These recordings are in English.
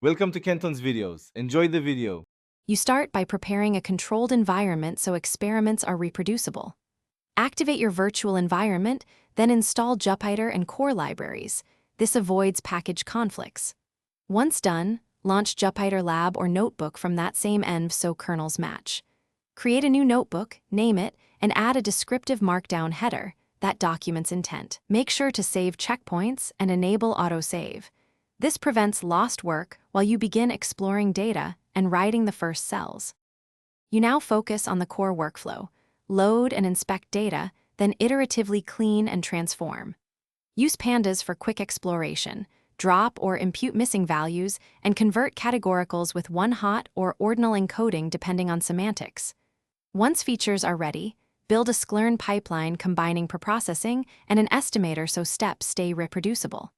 Welcome to Kenton's videos. Enjoy the video. You start by preparing a controlled environment so experiments are reproducible. Activate your virtual environment, then install Jupyter and core libraries. This avoids package conflicts. Once done, launch Jupyter Lab or Notebook from that same env so kernels match. Create a new notebook, name it, and add a descriptive markdown header that documents intent. Make sure to save checkpoints and enable autosave. This prevents lost work while you begin exploring data and writing the first cells. You now focus on the core workflow. Load and inspect data, then iteratively clean and transform. Use pandas for quick exploration, drop or impute missing values, and convert categoricals with one-hot or ordinal encoding depending on semantics. Once features are ready, build a Sklern pipeline combining preprocessing and an estimator so steps stay reproducible.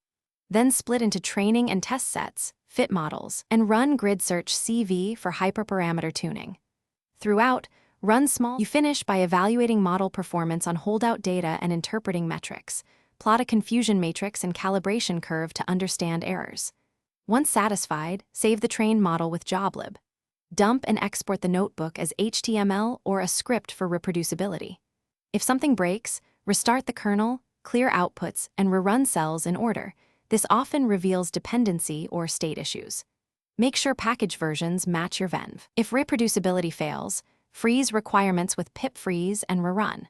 Then split into training and test sets, fit models, and run grid search CV for hyperparameter tuning. Throughout, run small. You finish by evaluating model performance on holdout data and interpreting metrics. Plot a confusion matrix and calibration curve to understand errors. Once satisfied, save the trained model with Joblib. Dump and export the notebook as HTML or a script for reproducibility. If something breaks, restart the kernel, clear outputs, and rerun cells in order. This often reveals dependency or state issues. Make sure package versions match your venv. If reproducibility fails, freeze requirements with pip freeze and rerun.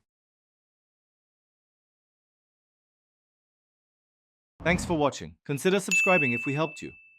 Thanks for watching. Consider subscribing if we helped you.